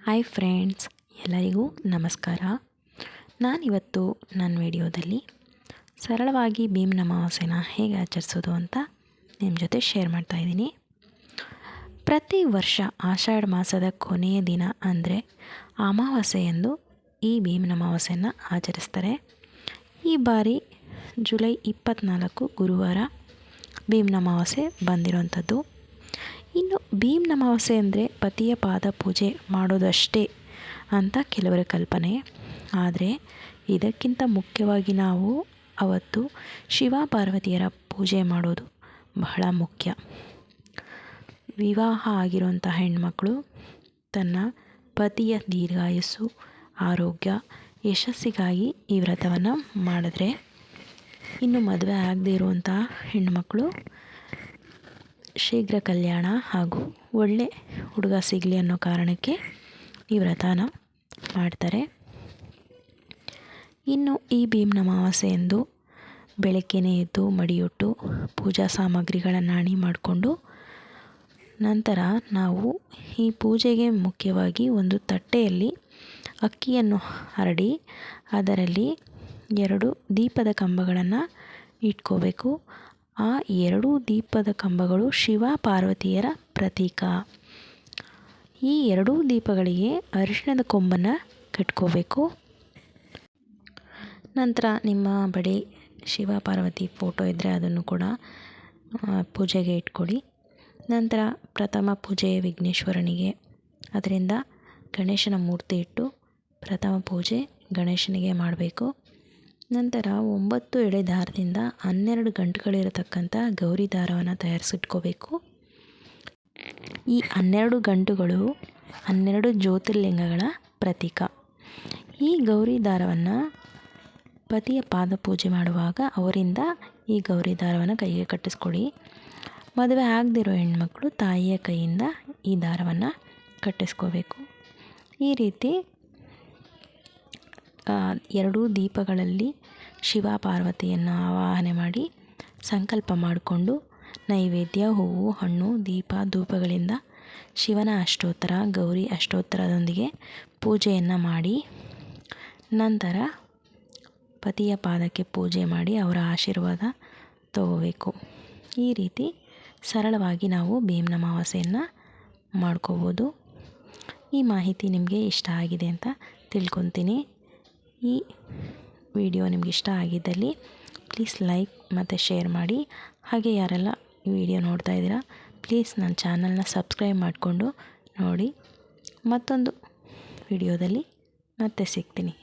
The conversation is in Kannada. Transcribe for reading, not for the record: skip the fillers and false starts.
ಹಾಯ್ ಫ್ರೆಂಡ್ಸ್, ಎಲ್ಲರಿಗೂ ನಮಸ್ಕಾರ. ನಾನಿವತ್ತು ನನ್ನ ವಿಡಿಯೋದಲ್ಲಿ ಸರಳವಾಗಿ ಭೀಮ್ನ ಅಮಾವಾಸ್ಯೆನ ಹೇಗೆ ಆಚರಿಸೋದು ಅಂತ ನಿಮ್ಮ ಜೊತೆ ಶೇರ್ ಮಾಡ್ತಾಯಿದ್ದೀನಿ. ಪ್ರತಿ ವರ್ಷ ಆಷಾಢ ಮಾಸದ ಕೊನೆಯ ದಿನ ಅಂದರೆ ಅಮಾವಾಸ್ಯೆಯಂದು ಈ ಭೀಮ್ನ ಅಮಾವಾಸ್ಯೆಯನ್ನು ಆಚರಿಸ್ತಾರೆ. ಈ ಬಾರಿ ಜುಲೈ 24 ಗುರುವಾರ ಭೀಮ್ನ ಅಮಾವಾಸ್ಯೆ ಬಂದಿರೋವಂಥದ್ದು. ಇನ್ನು ಭೀಮ್ನ ಅಮಾವಾಸ್ಯೆ ಅಂದರೆ ಪತಿಯ ಪಾದ ಪೂಜೆ ಮಾಡೋದಷ್ಟೇ ಅಂತ ಕೆಲವರ ಕಲ್ಪನೆ. ಆದರೆ ಇದಕ್ಕಿಂತ ಮುಖ್ಯವಾಗಿ ನಾವು ಅವತ್ತು ಶಿವ ಪಾರ್ವತಿಯರ ಪೂಜೆ ಮಾಡೋದು ಬಹಳ ಮುಖ್ಯ. ವಿವಾಹ ಆಗಿರುವಂಥ ಹೆಣ್ಮಕ್ಕಳು ತನ್ನ ಪತಿಯ ದೀರ್ಘಾಯಸ್ಸು, ಆರೋಗ್ಯ, ಯಶಸ್ಸಿಗಾಗಿ ಈ ವ್ರತವನ್ನು ಮಾಡಿದ್ರೆ, ಇನ್ನು ಮದುವೆ ಆಗದೇ ಇರುವಂಥ ಹೆಣ್ಮಕ್ಕಳು ಶೀಘ್ರ ಕಲ್ಯಾಣ ಹಾಗೂ ಒಳ್ಳೆ ಹುಡುಗ ಸಿಗಲಿ ಅನ್ನೋ ಕಾರಣಕ್ಕೆ ಈ ವ್ರತನ ಮಾಡ್ತಾರೆ. ಇನ್ನು ಈ ಭೀಮ್ನ ಅಮಾವಾಸ್ಯೆಯಂದು ಬೆಳಗ್ಗೆನೇ ಎದ್ದು ಮಡಿಯುಟ್ಟು ಪೂಜಾ ಸಾಮಗ್ರಿಗಳನ್ನು ಅಣಿ ಮಾಡಿಕೊಂಡು ನಂತರ ನಾವು ಈ ಪೂಜೆಗೆ ಮುಖ್ಯವಾಗಿ ಒಂದು ತಟ್ಟೆಯಲ್ಲಿ ಅಕ್ಕಿಯನ್ನು ಹರಡಿ ಅದರಲ್ಲಿ 2 ದೀಪದ ಕಂಬಗಳನ್ನು ಇಟ್ಕೋಬೇಕು. ಆ 2 ದೀಪದ ಕಂಬಗಳು ಶಿವ ಪಾರ್ವತಿಯರ ಪ್ರತೀಕ. ಈ 2 ದೀಪಗಳಿಗೆ ಅರಿಶಿಣದ ಕೊಂಬನ್ನು ಕಟ್ಕೋಬೇಕು. ನಂತರ ನಿಮ್ಮ ಬಳಿ ಶಿವ ಪಾರ್ವತಿ ಫೋಟೋ ಇದ್ದರೆ ಅದನ್ನು ಕೂಡ ಪೂಜೆಗೆ ಇಟ್ಕೊಳ್ಳಿ. ನಂತರ ಪ್ರಥಮ ಪೂಜೆ ವಿಘ್ನೇಶ್ವರನಿಗೆ, ಅದರಿಂದ ಗಣೇಶನ ಮೂರ್ತಿ ಇಟ್ಟು ಪ್ರಥಮ ಪೂಜೆ ಗಣೇಶನಿಗೆ ಮಾಡಬೇಕು. ನಂತರ 9 ಎಳೆ ದಾರದಿಂದ 12 ಗಂಟುಗಳಿರತಕ್ಕಂಥ ಗೌರಿ ದಾರವನ್ನು ತಯಾರಿಸಿಟ್ಕೋಬೇಕು. ಈ 12 ಗಂಟುಗಳು 12 ಜ್ಯೋತಿರ್ಲಿಂಗಗಳ ಪ್ರತೀಕ. ಈ ಗೌರಿ ದಾರವನ್ನು ಪತಿಯ ಪಾದ ಪೂಜೆ ಮಾಡುವಾಗ ಅವರಿಂದ ಈ ಗೌರಿ ದಾರವನ್ನು ಕೈಗೆ ಕಟ್ಟಿಸ್ಕೊಳ್ಳಿ. ಮದುವೆ ಆಗದಿರೋ ಹೆಣ್ಮಕ್ಳು ತಾಯಿಯ ಕೈಯಿಂದ ಈ ದಾರವನ್ನು ಕಟ್ಟಿಸ್ಕೋಬೇಕು. ಈ ರೀತಿ 2 ದೀಪಗಳಲ್ಲಿ ಶಿವ ಪಾರ್ವತಿಯನ್ನು ಆವಾಹನೆ ಮಾಡಿ ಸಂಕಲ್ಪ ಮಾಡಿಕೊಂಡು ನೈವೇದ್ಯ, ಹೂವು, ಹಣ್ಣು, ದೀಪ, ಧೂಪಗಳಿಂದ ಶಿವನ ಅಷ್ಟೋತ್ತರ, ಗೌರಿ ಅಷ್ಟೋತ್ತರದೊಂದಿಗೆ ಪೂಜೆಯನ್ನು ಮಾಡಿ ನಂತರ ಪತಿಯ ಪಾದಕ್ಕೆ ಪೂಜೆ ಮಾಡಿ ಅವರ ಆಶೀರ್ವಾದ ತಗೋಬೇಕು. ಈ ರೀತಿ ಸರಳವಾಗಿ ನಾವು ಭೀಮ್ನ ಅಮಾವಾಸ್ಯೆಯನ್ನು ಮಾಡ್ಕೋಬೋದು. ಈ ಮಾಹಿತಿ ನಿಮಗೆ ಇಷ್ಟ ಆಗಿದೆ ಅಂತ ತಿಳ್ಕೊತೀನಿ. ಈ ವಿಡಿಯೋ ನಿಮ್ಗೆ ಇಷ್ಟ ಆಗಿದ್ದಲ್ಲಿ ಪ್ಲೀಸ್ ಲೈಕ್ ಮತ್ತು ಶೇರ್ ಮಾಡಿ. ಹಾಗೆ ಯಾರೆಲ್ಲ ಈ ವಿಡಿಯೋ ನೋಡ್ತಾ ಇದ್ದೀರಾ ಪ್ಲೀಸ್ ನನ್ನ ಚಾನಲ್ನ ಸಬ್ಸ್ಕ್ರೈಬ್ ಮಾಡಿಕೊಂಡು ನೋಡಿ. ಮತ್ತೊಂದು ವಿಡಿಯೋದಲ್ಲಿ ಮತ್ತೆ ಸಿಗ್ತೀನಿ.